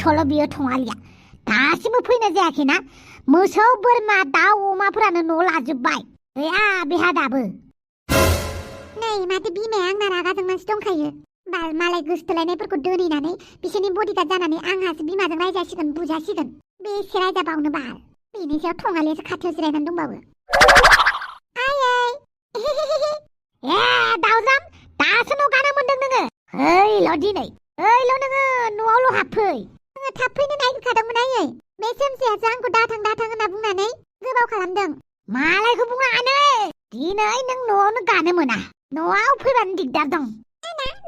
थल' बियो थङालिया दासिमबो फैनाय जायाखैना मोसौ बोरमा दाउ अमाफोरानो न' लाजोब्बाय गैया बेहा दाबो नै माथो बिमाया आंना रागा जोंनासो दंखायो बाल मालाय गोसोथोलायनायफोरखौ दोनैनानै बिसोरनि बडिगार्ड जानानै आंहासो बिमाजों रायजासिगोन बुजासिगोन बेसे रायजाबावनो बाल बेनि सायाव थङालियासो खाथियाव जिरायनानै दंबावो ए दाउजाम दासो न' गानो मोनदों नोङो हैल' दिनै हैल' नोङो न'आवल' हाबफै नोङो थाब फैनो नागिरखादोंमोन आयै बे सोमसेयासो आंखौ दाथां होनना बुंनानै गोबाव खालामदों मालायखौ बुङानो दिनै नों न'आवनो गानो मोना न'आव फैबानो दिगदार दं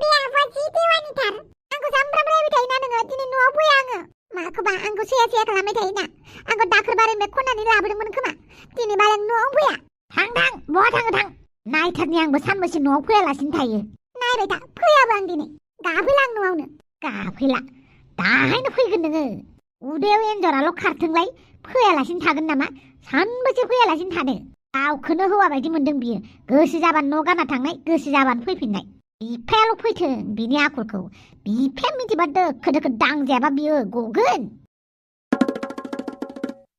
बे आब'आ जि देवानिथार आंखौ सामफ्राम रायबाय थायोना नोङो दिनै न'आव फैया आङो माखौबा आंखौ सैया खालामबाय थायोना आंखौ दाखोर बारिनिफ्राय खननानै लाबोदोंमोन खोमा दिनै मालाय न'आव फैया थां बहा थाङो थां नायथारनि आंबो सानबैसे न'आव फैयालासिनो थायो नायबाय था फैयाबो आं दिनै गाफैला आं न'आवनो गाफैला दाहायनो फैगोन नोङो उदैयाव एन्जराल' खारथोंलाय फैयालासिनो थागोन नामा सानबैसे फैयालासिनो थानो गावखौनो हौवा बायदि मोनदों बियो गोसो जाबानो न' गारना थांनाय गोसो जाबानो फैफिननाय बिफायाल' फैथों बिनि आखलखौ बिफाया मिथिबा दोखो दांजायाबा बियो गगोन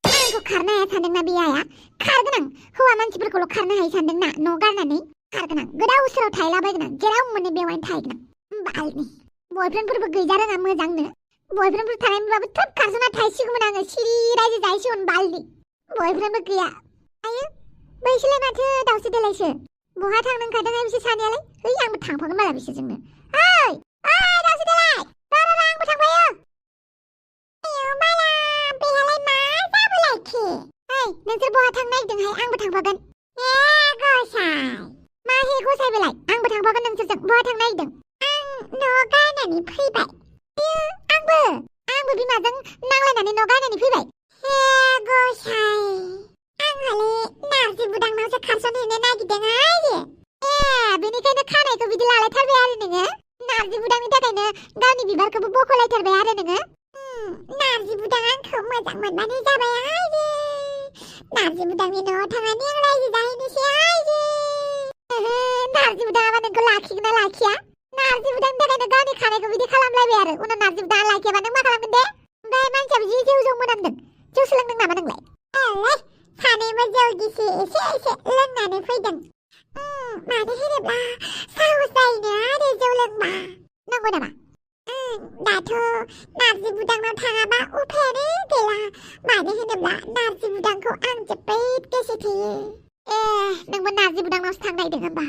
आंखौ खारनो हाया सानदोंना बे आइया खारगोन आं हौवा मानसिफोरखौल' खारनो हायो सानदोंना न' गारनानै खारगोन आं गोदाव सोराव थायलाबायगोन आं जेराव मोनो बेवहायनो थाहैगोन आं बालनि बयफ्रेन्डफोरबो गैजा रोङा मोजांनो बयफ्रेन्डफोर थानायमोनबाबो थोब खारजना थायसिगौमोन आङो सिरि रायजो जाहैसिगौमोन बालनि बयफ्रेन्डबो गैया आयो बैसोलाय माथो दावसो देलायसो बहा थांनो ओंखारदों बिसोर सानैयालाय है आंबो थांफागोन माला बिसोरजोंनो ओइ दावसो देलाय र' आंबो थांफायो आयौ माला बेहालाय मा जाबोलायखि ओइ नोंसोर बहा थांनो नागिरदोंहाय आंबो थांफागोन ए गसाय मा हे गसायबोलाय आंबो थांफागोन नोंसोरजों बहा थांनो नागिरदों आं न' गारनानै फैबाय आंबो बिमाजों नांलायनानै न' गारनानै फैबाय हे गसाय आंहाले नारजि बुदांनावसो खारसनहैनो नागिरदों आरो बेनिखायनो खानायखौ बिदि लालायथारबाय आरो नोङो नारजि बुदांनि थाखायनो गावनि बिबारखौबो बख'लायथारबाय आरो नोङो नारजि बुदां आंखौ मोजां मोनबानो जाबाय आरो नारजि बुदांनि न'आव थांनानै आं रायजो जाहैनोसै आरो नारजि बुदाङा नोंखौ लाखिगोन ना लाखिया नारजि बुदांनि थाखायनो गावनि खानायखौ बिदि खालामलायबाय आरो उनाव नारजि बुदाङा लाखियाबा नों मा खालामगोन दे ओमफ्राय मानसियाबो जि जौ मोनामदों जौ सोलोंदों नामा नोंलाय सानैबो जौ गिसि एसे लोंनानै फैदों मानो होनोब्ला साहस जायोनो आरो जौ लोंबा नंगौ नामा दाथ' नारजि बुदांनाव थाङाबा उफायानो गैला मानो होनोब्ला नारजि बुदांखौ आं जोबोद गोसो थोयो नोंबो नारजि बुदांनावसो थांनो नागिरदों होनबा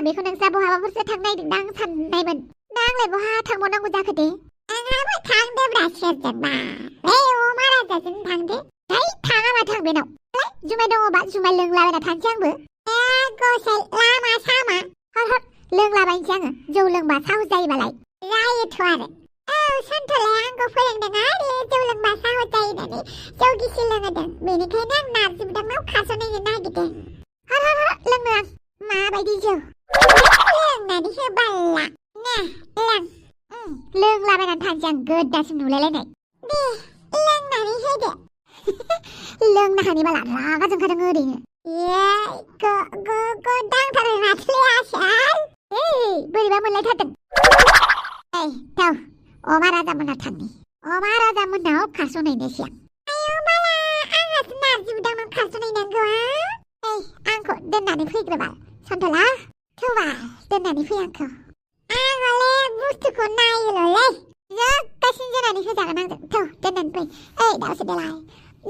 बेखौ नोंस्रा बहाबाफोरसो थांनो नागिरदों आं साननायमोन दा आंलाय बहा थांबावनांगौ जाखो दे आंहाबो थांदोब्रा सोरजोंबा बे अमा राजाजों थांदो है थाङाबा थां बेनाव जुमाय दङबा जुमाय लोंलाबायना थानोसै आंबो गसाय लामा सामा हर लोंलाबायनोसै आङो जौ लोंबा साहस जायोबालाय जायोथ' आरो सन्थलाया आंखौ फोरोंदों आरो जौ लोंबा साहस जायो होननानै जौ गिसि लोंहोदों बेनिखायनो आं नारजि बुदांनाव खारसनहैनो नागिरदों हर लोंनो आं माबायदि जौ लोंनानै होबाला लोंलाबायनानै थानोसै आं गोदासिन नुलायलायनाय दे लोंनानै होदो लोंनो हानिबाला रागा जोंखादों ओरैनो दांथारबाय माथोलै आसार बोरैबा मोनलायथारदों थाव अमा राजा मोननाव थांनि अमा राजा मोननाव खारसनहैनोसै आं आयौ माला आंहासो नारजि बुदांनाव खारसनहैनांगौ आंखौ दोननानै फैग्रोबाल सन्थला थौबा दोननानै फै आंखौ आंहाले बुस्थुखौ नायोल'लै जोबगासिनो जोनानै होजागोन आंजों थौ दोननानै फै दावसो देलाय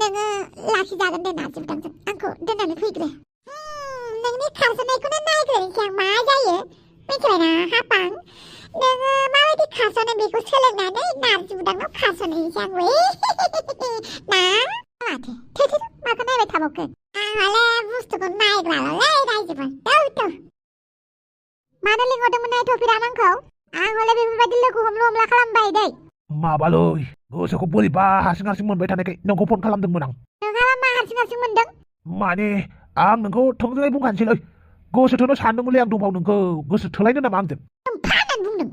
नोङो लाखिजागोन दे नारजि बुदांजों आंखौ दोननानै फैग्रो नोंनि खारसननायखौनो नायग्रोनोसै आं मा जायो मिथिबायना हापां नोङो माबायदि खारसनो बेखौ सोलोंनानै नारजि बुदांनाव खारसनहैनोसै आंबो ना माथो थो माखौ नायबाय थाबावखो आंहाले बुस्थुखौ नायग्राल'लै रायजोफोर थौ मानो लिंहरदोंमोन नायथ'फिरा आंखौ आं हले बेफोरबायदि लोगो हमला खालामबाय दै माबालै गोसोखौ बोरैबा हारसिं मोनबाय थानायखाय नोंखौ फन खालामदोंमोन आं नोंहाबा मा हारसिं मोनदों माने आं नोंखौ थोंजोङै बुंखानोसैलै गोसो थोनो सानदोंमोनलै आं दंबाव नोंखौ गोसो थोलायनो नामा आंजों फानानै बुंदों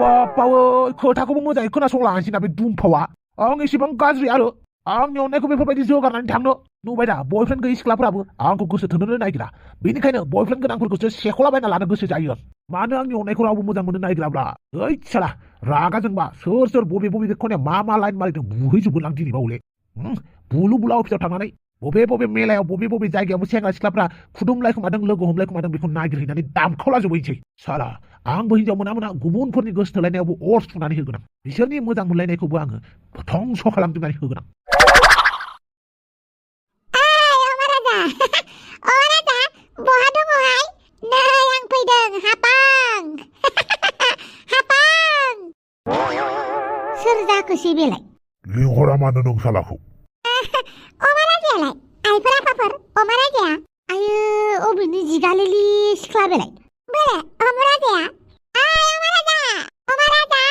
बापावै खोथाखौबो मोजाङै खोनासंलाङासैना बे दुमफावा आं एसेबां गाज्रि आरो आंनि अननायखौ बेफोरबायदि जोगारनानै थांनो नुबाय दा बयफ्रेन्ड गैयै सिख्लाफोराबो आंखौ गोसो थोनोनो नागिरा बेनिखायनो बयफ्रेन्ड गोनांफोरखौसो सेख'लाबायना लानो गोसो जायो मानो आंनि अननायखौ रावबो मोजां मोननो नागिराब्रा ओइ साला रागा जोंबा सोर बबे बबे खनायाव मा लाइन मारिदों बुहैजोबगोन आं दिनैबा हले बुलु बुला अफिसाव थांनानै बबे बबे मेलायाव बबे जायगायाव सेंग्रा सिख्लाफ्रा खुदुमलायखोमादों लोगो हमलायखोमादों बेखौ नागिरहैनानै दामखावलाजोबहैनोसै साला आंबो हिनजाव मोना गुबुनफोरनि गोसो थोलायनायावबो अर सुनानै होगोन आं बिसोरनि मोजां मोनलायनायखौबो आङो धंस खालामजोबनानै होगोन आं बहा दङहाय नै आं फैदों हापां हापां सोर जाखोसै बेलाय लिंहरा मानो नों सालाखौ अमा राजायालाय आइफोर आफाफोर अमा राजाया आयो अबेनि जिगालिलि सिख्ला बेलाय बोरे अमा राजाया अमा राजा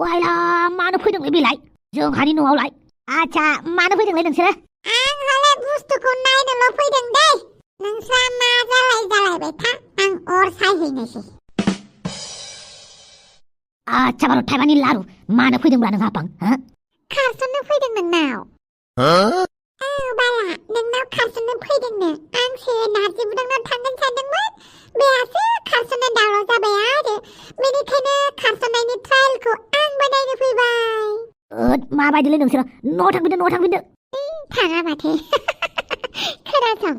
वाइला मानो फैदोंलै बेलाय जोंहानि न'आवलाय आच्छा मानो फैदोंलै नोंसोरो आं हले बुस्थुखौ नायनोल' फैदों दै नोंस्रा मा जालायबाय था आं अर सायहैनोसै आच्छा बार' थाइबानि लारु मानो फैदोंब्ला नों हापां खारसननो फैदों नोंनाव औ बाला नोंनाव खारसननो फैदोंनो आंसो नारजि बुदांनाव थांगोन सानदोंमोन बेहासो खारसननो दावराव जाबाय आरो बेनिखायनो खारसननायनि ट्रायलखौ आंबो नायनो फैबाय माबायदिलै नोंसोरो न'आव थांफिनदो थाङा माथो खोनासं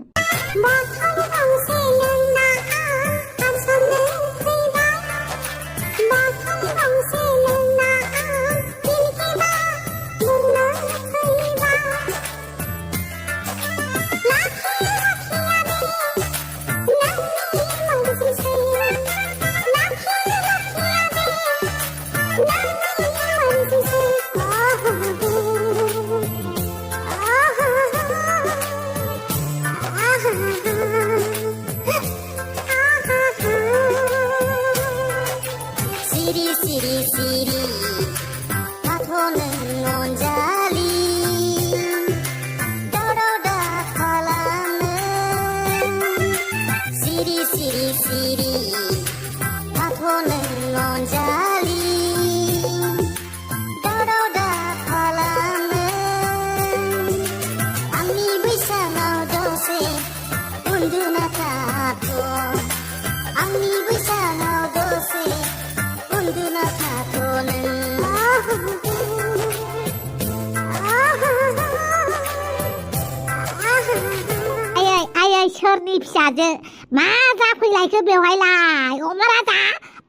सोरनि फिसाजो मा जाफैलायखो बेवहायलाय अमा राजा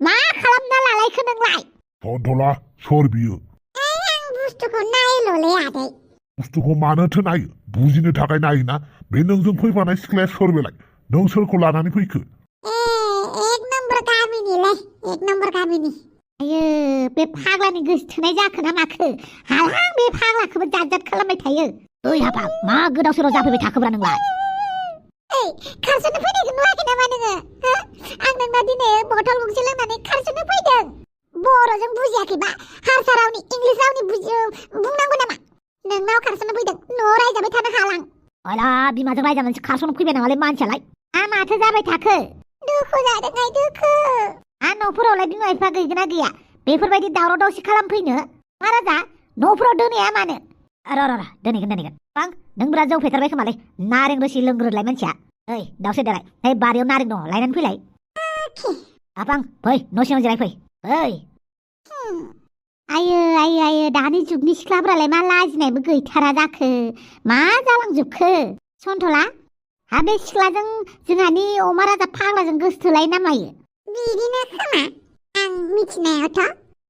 मा खालामना लालायखो नोंलाय थनथला सोर बियो आं बुस्थुखौ नायल'लै आदै बुस्थुखौ मानोथो नायो बुजिनो थाखाय नायोना बे नोंजों फैफानाय सिख्लाया सोर बेलाय नों सोरखौ लानानै फैखो एक नम्बर गामिनि आयो बे फाग्लानि गोसो थोनाय जाखो ना माखो हालां बे फाग्लाखौबो जात खालामबाय थायो ओइ हाफा मा गोदाव सोराव जाफैबाय थाखोब्रा नोंलाय खारसननो फैनायखौ नुवाखै नामा नोङो आं नोंना दिनै बथल गंसे लोंनानै खारसननो फैदों बर'जों बुजियाखैबा हारसा रावनि इंलिस रावनि बुंनांगौ नामा नोंनाव खारसननो फैदों न'आव रायजाबाय थानो हालां अला बिमाजों रायजानानैसो खारसननो फैबाय नामालै मानसियालाय माथो जाबाय थाखो दुखु जादोंहाय दुखु न'फोरावलाय बिमा बिफा गैगोना गैया बेफोरबायदि दावराव दावसि खालामफैनो मा राजा न'फोराव दोनैया मानो र' दोनैगोन बां नों बिराद जौ फेथारबाय खोमालै नारें रोसि लोंग्रोलाय मानसिया ओइ दावसे देलाय ओइ बारियाव नारें दङ लायनानै फैलाय आपां फै न' सिङाव जिराय फै ओइ आयो दानि जुगनि सिख्लाफ्रालाय मा लाजिनायबो गैथारा जाखो मा जालांजोबखो सन्थला हा बे सिख्लाजों जोंहानि अमा राजा फाग्लाजों गोसो थोलायो ना मायो बिदिनो खोमा आं मिथिनायावथ'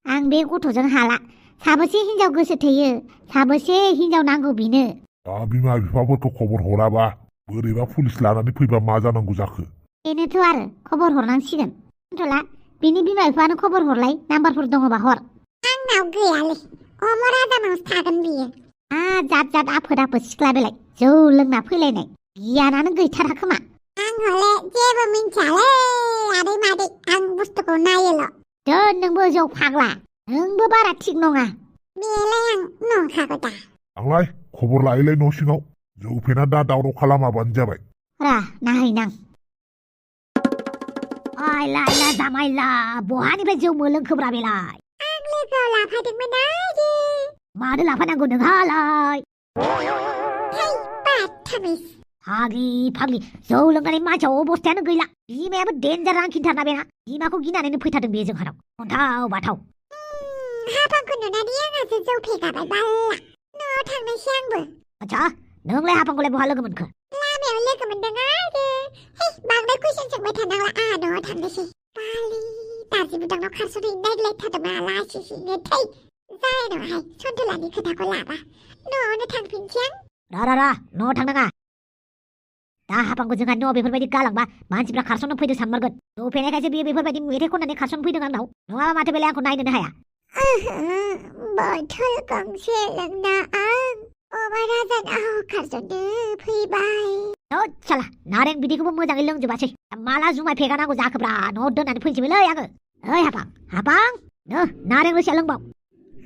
आं बे गथ'जों हाला साबेसे हिनजाव गोसो थोयो साबेसे हिनजाव नांगौ बिनो दा बिमा बिफाफोरखौ खबर हराबा बोरैबा पुलिस लानानै फैबा मा जानांगौ जाखो बेनोथ' आरो खबर हरनांसिगोन सन्थला बिनि बिमा बिफानो खबर हरलाय नाम्बारफोर दङबा हर आंनाव गैयालै अमा राजानावसो थागोन बियो जात आफोद सिख्ला बेलाय जौ लोंना फैलायनाय गियानानो गैथारा खोमा आं हले जेबो मिन्थियालै आदै मादै आं बुस्थुखौ नायोल' दोन नोंबो जौ फाग्ला नोंबो बारा थिग नङा बेलाय आं नंखागौ दा आंलाय खबर लायोलाय न' सिङाव जौ फेना दा दावराव खालामाबानो जाबाय रा नाहैनां आयला जामायला बहानिफ्राय जौ मोलोंखोब्रा बेलाय आं लोगोआव लाफादोंमोन आयै मानो लाफानांगौ नोंहालाय फाग्लि जौ लोंनानै मानसियाव अबस्थायानो गैला बिमायाबो डेन्जार रांखिनथारना बेना बिमाखौ गिनानैनो फैथारदों बे जोंहानाव अन्थाव बाथाव हाफांखौ नुनानै आंहासो जौ फेगाबाय बाल्ला न'आव थांनोसै आंबो आच्छा नोंलाय हाफांखौलाय बहा लोगो मोनखो लामायाव लोगो मोनदों आरो हे बांद्राय कुइसन सोंबाय थानांला आंहा न'आव थांनोसै बालि दाजि बुदांनाव खारस'नहैनो नागिरलायथारदोंमोन आलासिनो थै जानाय नङाहाय सन्थुलानि खोथाखौ लाबा न'आवनो थांफिनसै आं रा न'आव थांनाङा दा हाफांखौ जोंहा न'आव बेफोरबायदि गालांबा मानसिफ्रा खारसननो फैदो सानमारगोन जौ फेनायखायसो बियो बेफोरबायदि मेथाइ खननानै खारसन फैदों आंनाव नङाबा माथो बेलाय आंखौ नायनोनो हाया बथल गंसे लोंना आं अमा राजानाव खारस'ननो फैबाय साला नारें बिदैखौबो मोजाङै लोंजोबासै माला जुमाय फेगानांगौ जाखोब्रा न'आव दोननानै फैनोसैलै आङो ओइ हाफां नो नारें रोसिया लोंबाव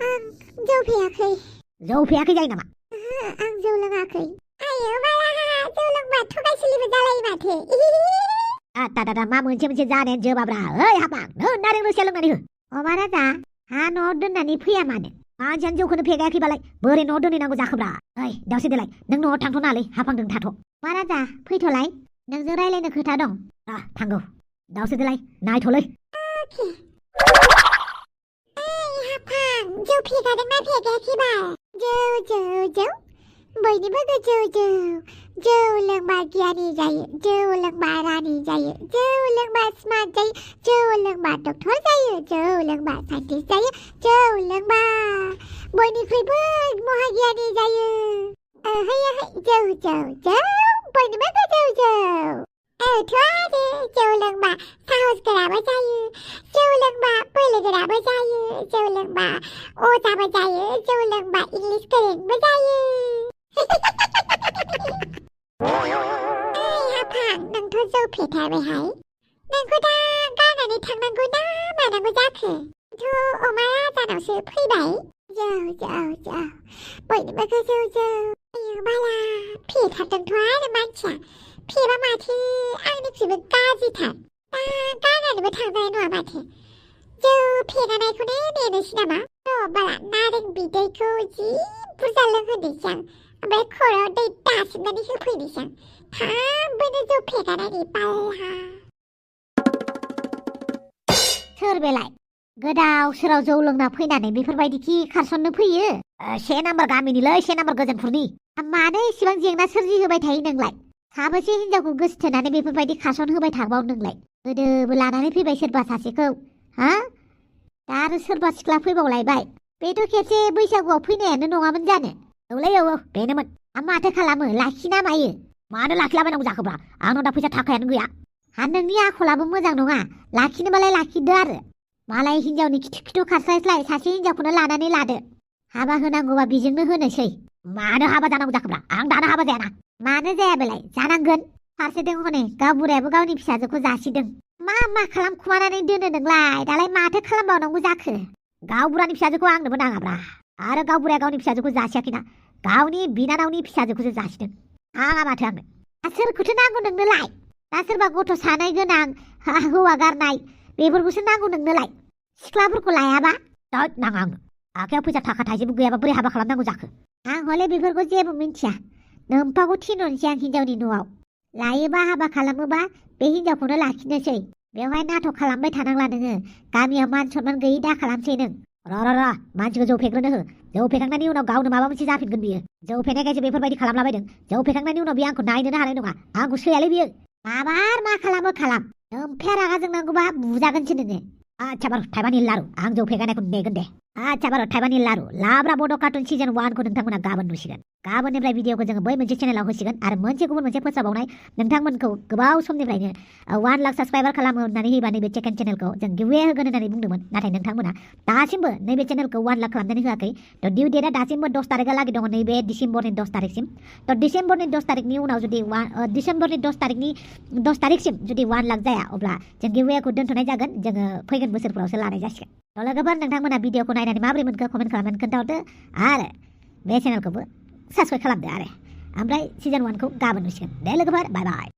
आं जौ फेयाखै जायो नामा आं जौ लोङाखै आयो माला जौ लोंबा थगायसुलिबो जालायो माथो दा मा मोनसे जानायानो जोबाब्रा ओइ हाफां नो नारें रोसिया लोंनानै हो अमा राजा हा न'आव दोननानै फैया मानो मानसियानो जौखौनो फेगायाखैबालाय बोरै न'आव दोनहैनांगौ जाखोब्रा ओइ दावसि देलाय नों न'आव थांथ'नालै हाफांदों थाथ' अमा राजा फैथ'लाय नोंजों रायलायनो खोथा दं थांगौ दावसि देलाय नायथ'लै हाफां जौ फेगादोंना फेगायाखैबा जौ बयनिबो जौ लोंबा गियानि जायो जौ लोंबा रानि जायो जौ लोंबा स्मार्ट जायो जौ लोंबा डक्टर जायो जौ लोंबा साइन्टिस्ट जायो जौ लोंबा बयनिख्रुइबो महागियानि जायो जौ बयनिबो जौ आरो जौ लोंबा साहस गोराबो जायो जौ लोंबा बोलो गोराबो जायो जौ लोंबा अजाबो जायो जौ लोंबा इंलिश गोरोंबो जायो हाफां नोंथ' जौ फेथारबायहाय नोंखौ दा गारनानै थांनांगौ ना मानांगौ जाखो अमा राजानावसो फैबाय जौ बयनिबो जौ बाला फेथारदोंथ' आरो मानसिया फेबा माथो आंनिख्रुइबो गाज्रिथार दा गारनानैबो थांजानाय नङा माथो जौ फेगानायखौनो नेनोसै नामा बाला नारें बिदैखौ जि बुरजा लोंहोनोसै आं ओमफ्राय खर'आव दै दासिमनानै होफैनोसै आं थाबैनो जौ फेगानायनि बाल्हा सोर बेलाय गोदाव सोराव जौ लोंना फैनानै बेफोरबायदि खि खारसननो फैयो 1 नाम्बार गामिनिलै 1 नाम्बार गोजोनपुरनि मानो इसिबां जेंना सोरजिहोबाय थायो नोंलाय साबेसे हिनजावखौ गोसोथोनानै बेफोरबायदि खारसन होबाय थाबाव नोंलाय गोदोबो लानानै फैबाय सोरबा सासेखौ दा आरो सोरबा सिख्ला फैबावलायबाय बेथ' खेबसे बैसागुआव फैनायानो नङामोन जानो औ बेनोमोन माथो खालामो लाखिना मायो मानो लाखिलाबायनांगौ जाखोब्रा आंनाव दा फैसा थाखायानो गैया नोंनि आखलाबो मोजां नङा लाखिनोबालाय लाखिदो आरो मालाय हिनजावनि खिथु खारस्लायस्लाय सासे हिनजावखौनो लानानै लादो हाबा होनांगौबा बेजोंनो होनोसै मानो हाबा जानांगौ जाखोब्रा आं दानो हाबा जायाना मानो जाया बेलाय जानांगोन फारसेथिं हनै गावबुरायाबो गावनि फिसाजोखौ जासिदों मा खालामखुमानानै दोनो नोंलाय दालाय माथो खालामबावनांगौ जाखो गावबुरानि फिसाजोखौ आंनोबो नाङाब्रा आरो गावबुराया गावनि फिसाजोखौ जासियाखैना गावनि बिनानावनि फिसाजोखौसो जासिदों आङा माथो आंनो सोरखौथो नांगौ नोंनोलाय दा सोरबा गथ' सानै गोनां हौवा गारनाय बेफोरखौसो नांगौ नोंनोलाय सिख्लाफोरखौ लायाबा नाङा आंनो आखायाव फैसा थाखा थाइसेबो गैयाबा बोरै हाबा खालामनांगौ जाखो आं हले बेफोरखौ जेबो मिन्थिया नोम्फाखौ थिनहरनोसै आं हिनजावनि न'आव लायोबा हाबा खालामोबा बे हिनजावखौनो लाखिनोसै बेवहाय नाटक खालामबाय थानांला नोङो गामियाव मान सनमान गैयै दा खालामसै नों र मानसिखौ जौ फेग्रोनो हो जौ फेखांनायनि उनाव गावनो माबा मोनसे जाफिनगोन बियो जौ फेनायखायसो बेफोरबायदि खालामलाबायदों जौ फेखांनायनि उनाव बियो आंखौ नायनोनो हानाय नङा आंखौ सैयालै बियो माबार मा खालामो खालाम नोम्फाया रागा जोंनांगौबा बुजागोनसो नोङो आच्छा बार' थाइबानि लारु आं जौ फेगानायखौ नेगोन दे आच्छा बार' थाइबानि लारु लाब्रा बड' कार्टुन सिजन 1 खौ नोंथांमोना गाबोन नुसिगोन गाबोननिफ्राय भिडिअखौ जोङो बै मोनसे चेनेलाव होसिगोन आरो गुबुन मोनसे फोसावबावनाय नोंथांमोनखौ गोबाव समनिफ्रायनो 1 लाख साबस्क्राइबार खालामो होननानै होयोबा नैबे सेकेन्ड चेनेलखौ जों गिभवे होगोन होननानै बुंदोंमोन नाथाय नोंथांमोना दासिमबो नैबे चेनेलखौ 1 लाख खालामनानै होआखै डिउ डेटआ दासिमबो 10 तारिखहालागै दङ नैबे डिसेम्बरनि 10 तारिखसिम डिसेम्बरनि 10 तारिखनि उनाव जुदि डिसेम्बरनि 10 तारिखसिम जुदि 1 लाख जाया अब्ला जों गिभवेखौ दोनथ'नाय जागोन जोङो फैगोन बोसोरफोरावसो लानाय जासिगोन लोगोफोर नोंथांमोना भिडिअखौ नायनानै माबोरै मोनखो कमेन्ट खालामनानै खोन्थाहरदो आरो बे चेनेलखौबो साबस्क्राइब खालामदो आरो ओमफ्राय सिजन 1 खौ गाबोन नुसिगोन दे लोगोफोर बाय बाय